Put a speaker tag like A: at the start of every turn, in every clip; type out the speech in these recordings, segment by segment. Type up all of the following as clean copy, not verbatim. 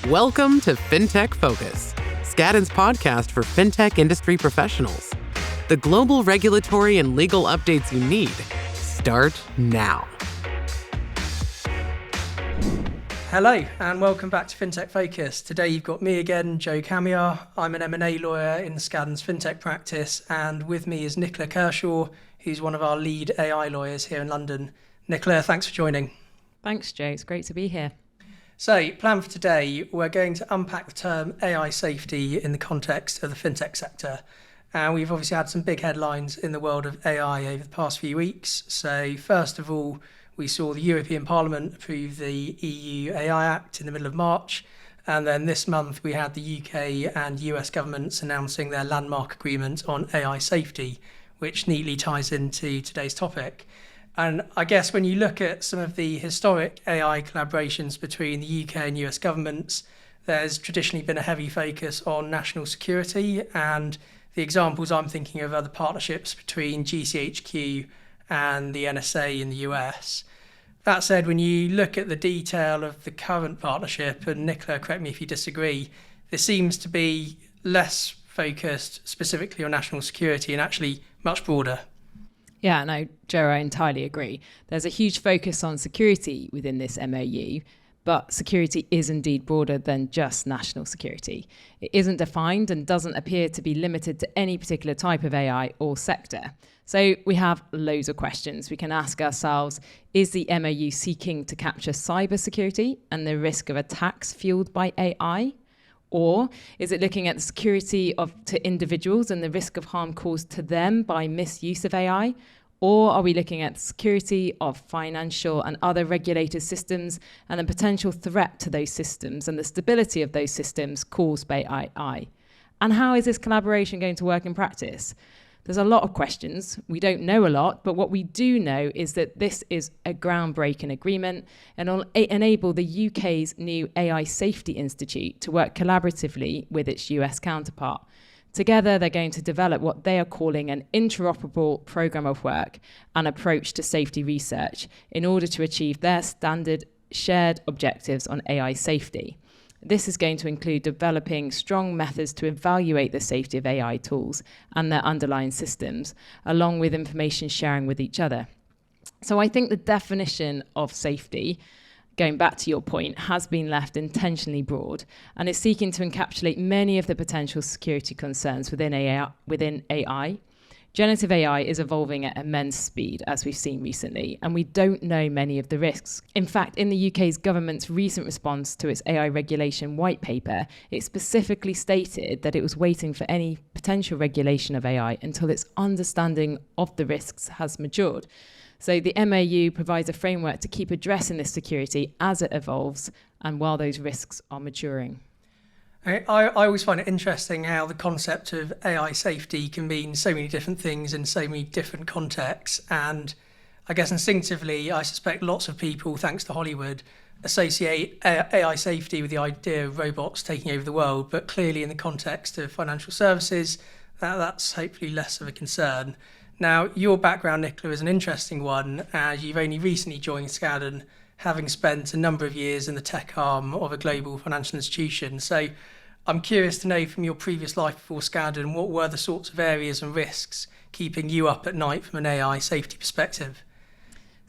A: Welcome to Fintech Focus, Skadden's podcast for fintech industry professionals. The global regulatory and legal updates you need start now.
B: Hello and welcome back to Fintech Focus. Today you've got me again, Joe Kamyar. I'm an M&A lawyer in Skadden's fintech practice, and with me is Nicola Kerr-Shaw, who's one of our lead AI lawyers here in London. Nicola, thanks for joining.
C: Thanks, Joe. It's great to be here.
B: So, plan for today, we're going to unpack the term AI safety in the context of the fintech sector. And we've obviously had some big headlines in the world of AI over the past few weeks. So, first of all, we saw the European Parliament approve the EU AI Act in the middle of March. And then this month, we had the UK and US governments announcing their landmark agreement on AI safety, which neatly ties into today's topic. And I guess when you look at some of the historic AI collaborations between the UK and US governments, there's traditionally been a heavy focus on national security, and the examples I'm thinking of are the partnerships between GCHQ and the NSA in the US. That said, when you look at the detail of the current partnership, and Nicola, correct me if you disagree, this seems to be less focused specifically on national security and actually much broader.
C: Yeah, no, Joe, I entirely agree. There's a huge focus on security within this MOU, but security is indeed broader than just national security. It isn't defined and doesn't appear to be limited to any particular type of AI or sector. So we have loads of questions. We can ask ourselves, is the MOU seeking to capture cybersecurity and the risk of attacks fueled by AI? Or is it looking at the security to individuals and the risk of harm caused to them by misuse of AI? Or are we looking at the security of financial and other regulated systems and the potential threat to those systems and the stability of those systems caused by AI? And how is this collaboration going to work in practice? There's a lot of questions. We don't know a lot, but what we do know is that this is a groundbreaking agreement and will enable the UK's new AI Safety Institute to work collaboratively with its US counterpart. Together, they're going to develop what they are calling an interoperable program of work and approach to safety research in order to achieve their standard shared objectives on AI safety. This is going to include developing strong methods to evaluate the safety of AI tools and their underlying systems, along with information sharing with each other. So I think the definition of safety, going back to your point, has been left intentionally broad and is seeking to encapsulate many of the potential security concerns within AI. Generative AI is evolving at immense speed, as we've seen recently, and we don't know many of the risks. In fact, in the UK's government's recent response to its AI regulation white paper, it specifically stated that it was waiting for any potential regulation of AI until its understanding of the risks has matured. So the MAU provides a framework to keep addressing this security as it evolves and while those risks are maturing.
B: I always find it interesting how the concept of AI safety can mean so many different things in so many different contexts. And I guess instinctively, I suspect lots of people, thanks to Hollywood, associate AI safety with the idea of robots taking over the world. But clearly in the context of financial services, that's hopefully less of a concern. Now, your background, Nicola, is an interesting one, as you've only recently joined Skadden, having spent a number of years in the tech arm of a global financial institution. So I'm curious to know from your previous life before Skadden, what were the sorts of areas and risks keeping you up at night from an AI safety perspective?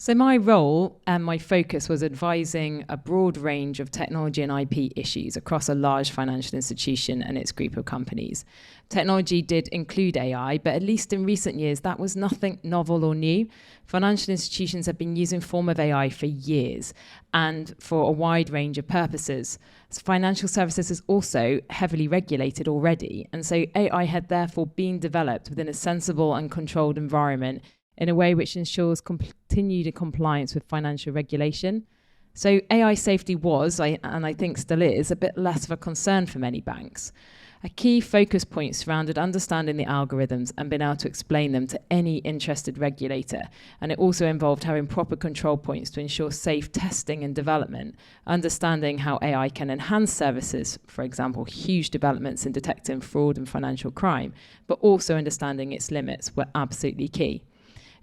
C: So my role and my focus was advising a broad range of technology and IP issues across a large financial institution and its group of companies. Technology did include AI, but at least in recent years, that was nothing novel or new. Financial institutions have been using form of AI for years and for a wide range of purposes. Financial services is also heavily regulated already, and so AI had therefore been developed within a sensible and controlled environment in a way which ensures continued compliance with financial regulation. So AI safety was, and I think still is, a bit less of a concern for many banks. A key focus point surrounded understanding the algorithms and being able to explain them to any interested regulator. And it also involved having proper control points to ensure safe testing and development, understanding how AI can enhance services, for example, huge developments in detecting fraud and financial crime, but also understanding its limits were absolutely key.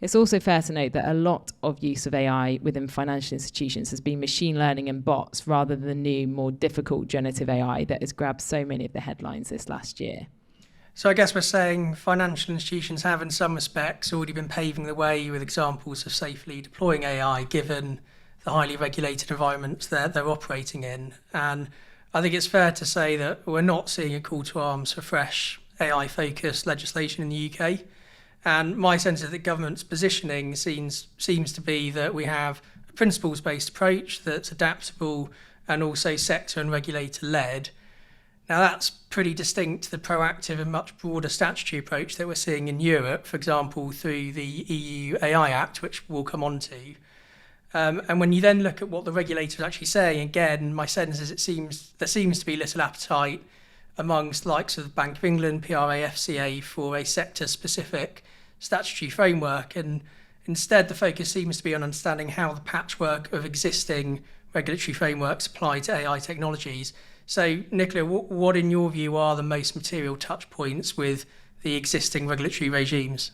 C: It's also fair to note that a lot of use of AI within financial institutions has been machine learning and bots rather than the new, more difficult generative AI that has grabbed so many of the headlines this last year.
B: So I guess we're saying financial institutions have in some respects already been paving the way with examples of safely deploying AI given the highly regulated environments that they're operating in. And I think it's fair to say that we're not seeing a call to arms for fresh AI-focused legislation in the UK. And my sense is that government's positioning seems to be that we have a principles-based approach that's adaptable and also sector and regulator-led. Now, that's pretty distinct to the proactive and much broader statutory approach that we're seeing in Europe, for example, through the EU AI Act, which we'll come on to. And when you then look at what the regulator is actually saying, again, my sense is there seems to be little appetite amongst the likes of the Bank of England, PRA, FCA for a sector-specific statutory framework. And instead, the focus seems to be on understanding how the patchwork of existing regulatory frameworks apply to AI technologies. So, Nicola, what in your view are the most material touch points with the existing regulatory regimes?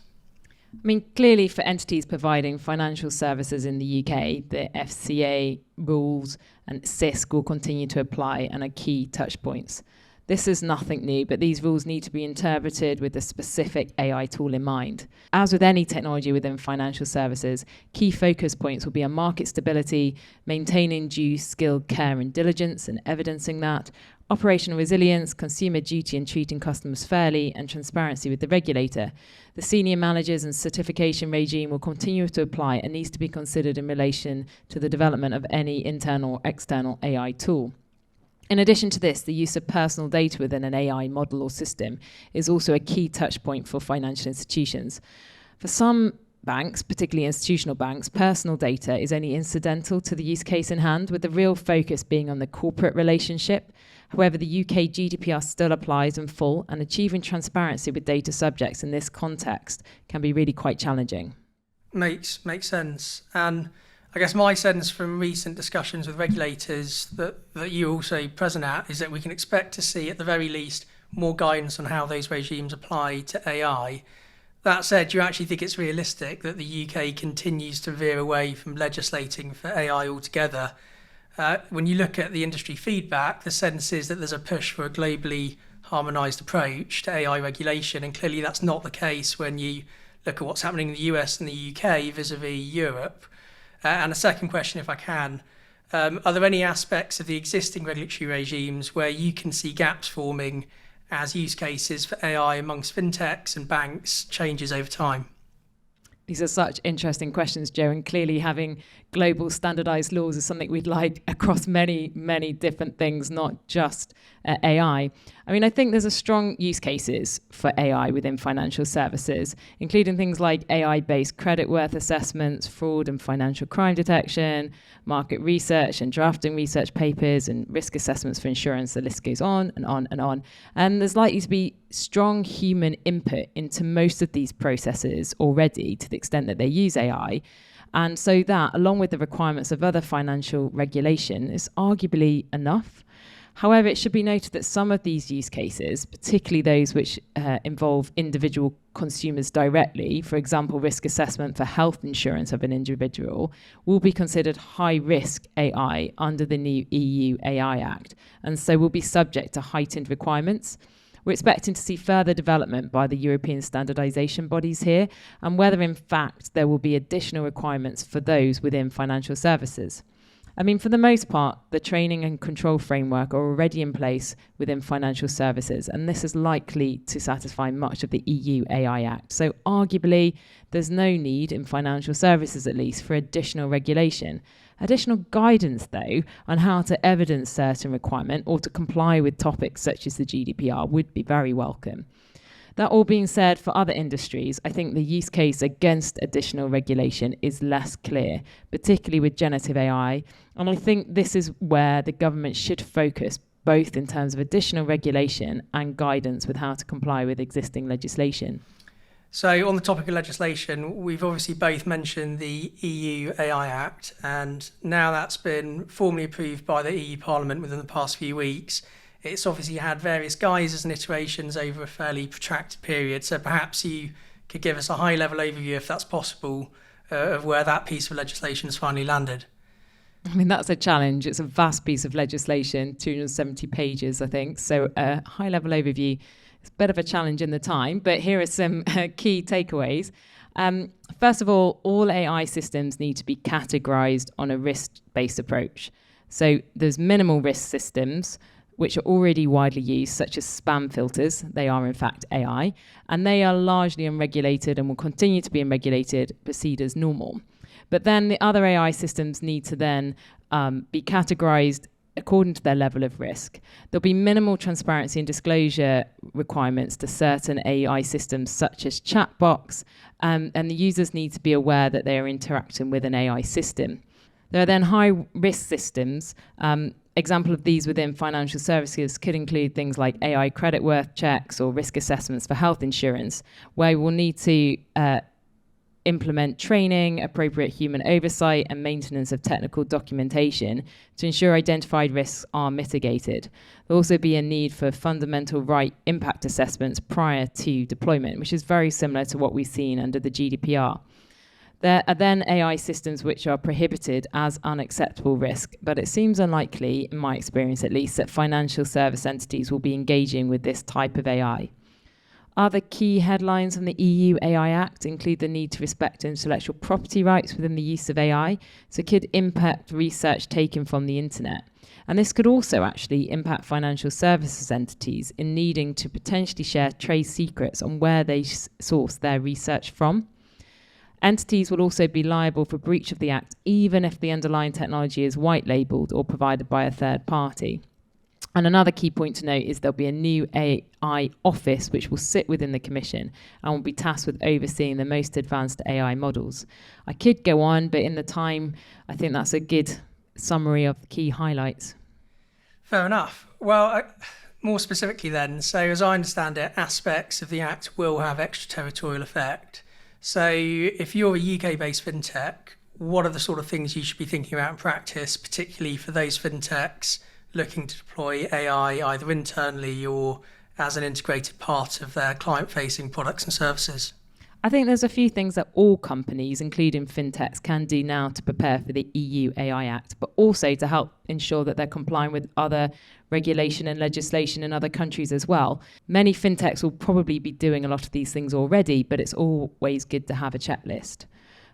C: I mean, clearly for entities providing financial services in the UK, the FCA rules and CISC will continue to apply and are key touch points. This is nothing new, but these rules need to be interpreted with a specific AI tool in mind. As with any technology within financial services, key focus points will be on market stability, maintaining due skilled care and diligence and evidencing that, operational resilience, consumer duty and treating customers fairly, and transparency with the regulator. The senior managers and certification regime will continue to apply and needs to be considered in relation to the development of any internal or external AI tool. In addition to this, the use of personal data within an AI model or system is also a key touch point for financial institutions. For some banks, particularly institutional banks, personal data is only incidental to the use case in hand, with the real focus being on the corporate relationship. However, the UK GDPR still applies in full, and achieving transparency with data subjects in this context can be really quite challenging.
B: Makes sense. And I guess my sense from recent discussions with regulators that you're also present at is that we can expect to see, at the very least, more guidance on how those regimes apply to AI. That said, do you actually think it's realistic that the UK continues to veer away from legislating for AI altogether? When you look at the industry feedback, the sense is that there's a push for a globally harmonised approach to AI regulation, and clearly that's not the case when you look at what's happening in the US and the UK vis-a-vis Europe. And a second question, if I can, are there any aspects of the existing regulatory regimes where you can see gaps forming as use cases for AI amongst fintechs and banks changes over time?
C: These are such interesting questions, Joe, and clearly having global standardized laws is something we'd like across many, many different things, not just AI. I mean, I think there's a strong use cases for AI within financial services, including things like AI-based credit worth assessments, fraud and financial crime detection, market research and drafting research papers, and risk assessments for insurance. The list goes on and on and on. And there's likely to be strong human input into most of these processes already, to the extent that they use AI. And so that, along with the requirements of other financial regulation, is arguably enough. However, it should be noted that some of these use cases, particularly those which involve individual consumers directly, for example, risk assessment for health insurance of an individual, will be considered high-risk AI under the new EU AI Act, and so will be subject to heightened requirements. We're expecting to see further development by the European standardisation bodies here, and whether in fact there will be additional requirements for those within financial services. I mean, for the most part, the training and control framework are already in place within financial services, and this is likely to satisfy much of the EU AI Act. So arguably, there's no need in financial services, at least, for additional regulation. Additional guidance, though, on how to evidence certain requirement or to comply with topics such as the GDPR would be very welcome. That all being said, for other industries, I think the use case against additional regulation is less clear, particularly with generative AI. And I think this is where the government should focus, both in terms of additional regulation and guidance with how to comply with existing legislation.
B: So on the topic of legislation, we've obviously both mentioned the EU AI Act, and now that's been formally approved by the EU Parliament within the past few weeks. It's obviously had various guises and iterations over a fairly protracted period, so perhaps you could give us a high-level overview, if that's possible, of where that piece of legislation has finally landed.
C: I mean, that's a challenge. It's a vast piece of legislation, 270 pages, I think. So a high-level overview is a bit of a challenge in the time, but here are some key takeaways. First of all AI systems need to be categorized on a risk-based approach. So there's minimal risk systems, which are already widely used, such as spam filters. They are, in fact, AI, and they are largely unregulated and will continue to be unregulated, proceed as normal. But then the other AI systems need to then be categorized according to their level of risk. There'll be minimal transparency and disclosure requirements to certain AI systems, such as chatbots, and the users need to be aware that they are interacting with an AI system. There are then high-risk systems. Example of these within financial services could include things like AI credit worth checks or risk assessments for health insurance, where we'll need to implement training, appropriate human oversight, and maintenance of technical documentation to ensure identified risks are mitigated. There'll also be a need for fundamental right impact assessments prior to deployment, which is very similar to what we've seen under the GDPR. There are then AI systems which are prohibited as unacceptable risk, but it seems unlikely, in my experience at least, that financial service entities will be engaging with this type of AI. Other key headlines from the EU AI Act include the need to respect intellectual property rights within the use of AI, so it could impact research taken from the internet. And this could also actually impact financial services entities in needing to potentially share trade secrets on where they source their research from. Entities will also be liable for breach of the Act, even if the underlying technology is white-labelled or provided by a third party. And another key point to note is there'll be a new AI office which will sit within the Commission and will be tasked with overseeing the most advanced AI models. I could go on, but in the time, I think that's a good summary of the key highlights.
B: Fair enough. Well, more specifically then, so as I understand it, aspects of the Act will have extraterritorial effect. So if you're a UK-based fintech, what are the sort of things you should be thinking about in practice, particularly for those fintechs looking to deploy AI either internally or as an integrated part of their client-facing products and services?
C: I think there's a few things that all companies, including fintechs, can do now to prepare for the EU AI Act, but also to help ensure that they're complying with other regulation and legislation in other countries as well. Many fintechs will probably be doing a lot of these things already, but it's always good to have a checklist.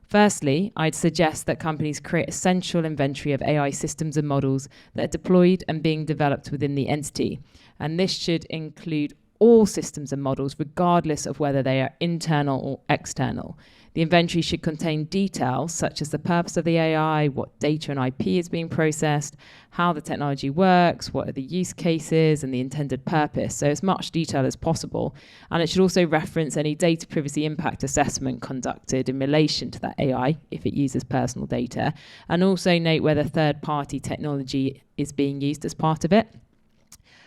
C: Firstly, I'd suggest that companies create a central inventory of AI systems and models that are deployed and being developed within the entity. And this should include all systems and models, regardless of whether they are internal or external. The inventory should contain details such as the purpose of the AI, what data and IP is being processed, how the technology works, what are the use cases and the intended purpose. So as much detail as possible. And it should also reference any data privacy impact assessment conducted in relation to that AI, if it uses personal data, and also note whether third-party technology is being used as part of it.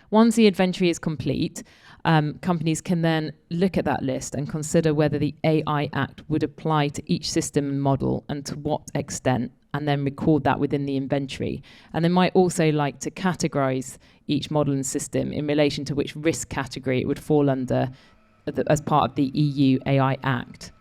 C: Once the inventory is complete, companies can then look at that list and consider whether the AI Act would apply to each system and model and to what extent, and then record that within the inventory. And they might also like to categorize each model and system in relation to which risk category it would fall under as part of the EU AI Act.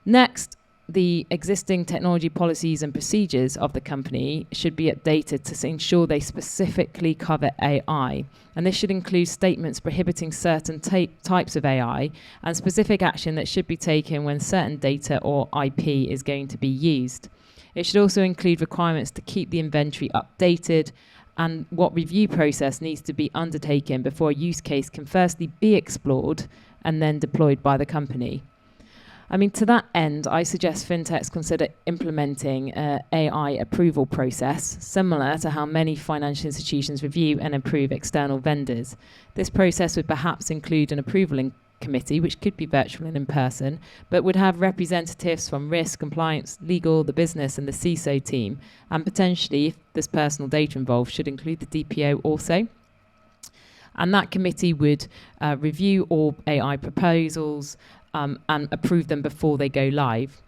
C: Next, the existing technology policies and procedures of the company should be updated to ensure they specifically cover AI. And this should include statements prohibiting certain types of AI and specific action that should be taken when certain data or IP is going to be used. It should also include requirements to keep the inventory updated and what review process needs to be undertaken before a use case can firstly be explored and then deployed by the company. I mean, to that end, I suggest fintechs consider implementing an AI approval process, similar to how many financial institutions review and approve external vendors. This process would perhaps include an approval committee, which could be virtual and in person, but would have representatives from risk, compliance, legal, the business, and the CISO team, and potentially, if there's personal data involved, should include the DPO also. And that committee would review all AI proposals, and approve them before they go live.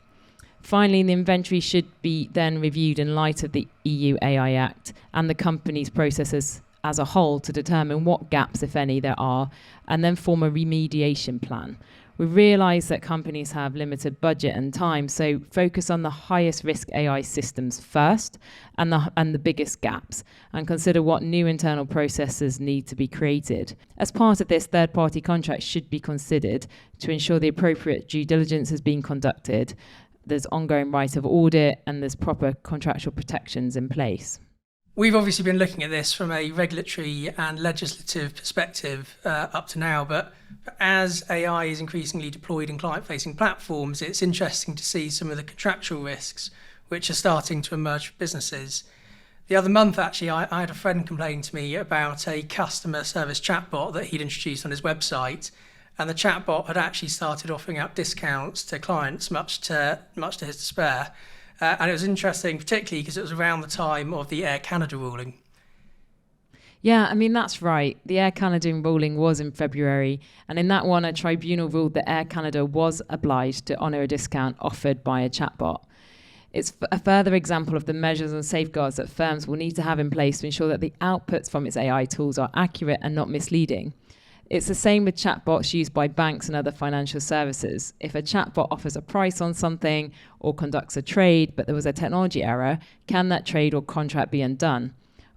C: Finally, the inventory should be then reviewed in light of the EU AI Act and the company's processes as a whole to determine what gaps, if any, there are, and then form a remediation plan. We realise that companies have limited budget and time, so focus on the highest risk AI systems first and the biggest gaps, and consider what new internal processes need to be created. As part of this, third-party contracts should be considered to ensure the appropriate due diligence has been conducted, there's ongoing right of audit, and there's proper contractual protections in place.
B: We've obviously been looking at this from a regulatory and legislative perspective up to now, but as AI is increasingly deployed in client-facing platforms, it's interesting to see some of the contractual risks which are starting to emerge for businesses. The other month, actually, I had a friend complaining to me about a customer service chatbot that he'd introduced on his website, and the chatbot had actually started offering out discounts to clients, much to his despair. And it was interesting, particularly because it was around the time of the Air Canada ruling.
C: Yeah, I mean, that's right. The Air Canada ruling was in February, and in that one, a tribunal ruled that Air Canada was obliged to honour a discount offered by a chatbot. It's a further example of the measures and safeguards that firms will need to have in place to ensure that the outputs from its AI tools are accurate and not misleading. It's the same with chatbots used by banks and other financial services. If a chatbot offers a price on something or conducts a trade, but there was a technology error, can that trade or contract be undone?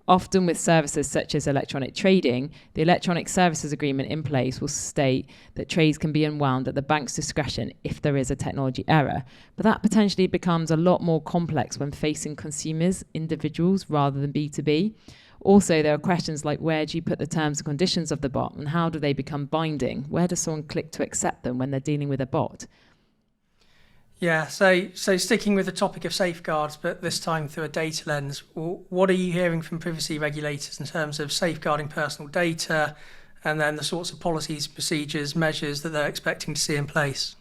C: Often with services such as electronic trading, the electronic services agreement in place will state that trades can be unwound at the bank's discretion if there is a technology error. But that potentially becomes a lot more complex when facing consumers, individuals, rather than B2B. Also, there are questions like, where do you put the terms and conditions of the bot, and how do they become binding? Where does someone click to accept them when they're dealing with a bot?
B: Yeah, so sticking with the topic of safeguards, but this time through a data lens, what are you hearing from privacy regulators in terms of safeguarding personal data, and then the sorts of policies, procedures, measures that they're expecting to see in place?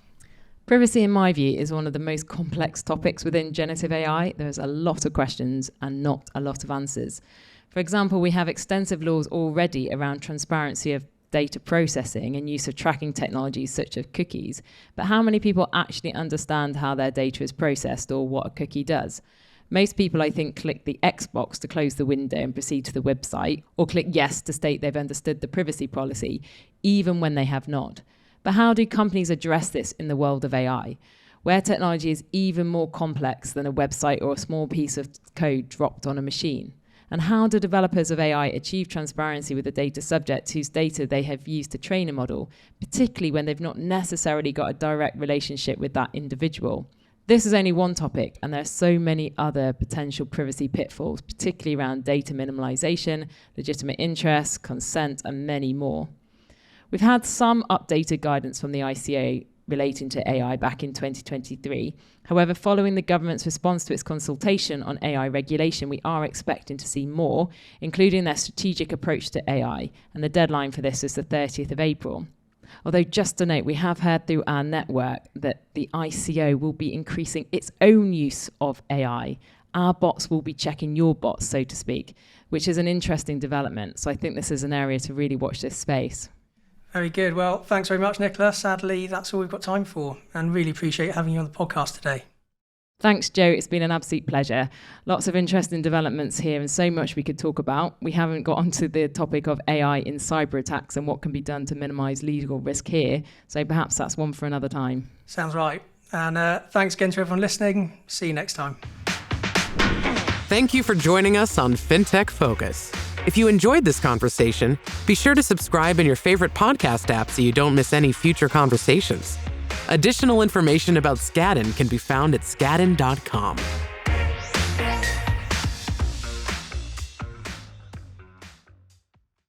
C: Privacy, in my view, is one of the most complex topics within generative AI. There's a lot of questions and not a lot of answers. For example, we have extensive laws already around transparency of data processing and use of tracking technologies such as cookies. But how many people actually understand how their data is processed or what a cookie does? Most people, I think, click the X box to close the window and proceed to the website, or click yes to state they've understood the privacy policy, even when they have not. But how do companies address this in the world of AI, where technology is even more complex than a website or a small piece of code dropped on a machine? And how do developers of AI achieve transparency with the data subject whose data they have used to train a model, particularly when they've not necessarily got a direct relationship with that individual? This is only one topic, and there are so many other potential privacy pitfalls, particularly around data minimalization, legitimate interest, consent, and many more. We've had some updated guidance from the ICO relating to AI back in 2023. However, following the government's response to its consultation on AI regulation, we are expecting to see more, including their strategic approach to AI, and the deadline for this is the 30th of April. Although, just to note, we have heard through our network that the ICO will be increasing its own use of AI. Our bots will be checking your bots, so to speak, which is an interesting development. So I think this is an area to really watch this space.
B: Very good. Well, thanks very much, Nicola. Sadly, that's all we've got time for, and really appreciate having you on the podcast today.
C: Thanks, Joe. It's been an absolute pleasure. Lots of interesting developments here and so much we could talk about. We haven't got onto the topic of AI in cyber attacks and what can be done to minimise legal risk here. So perhaps that's one for another time.
B: Sounds right. And thanks again to everyone listening. See you next time.
A: Thank you for joining us on Fintech Focus. If you enjoyed this conversation, be sure to subscribe in your favorite podcast app so you don't miss any future conversations. Additional information about Skadden can be found at skadden.com.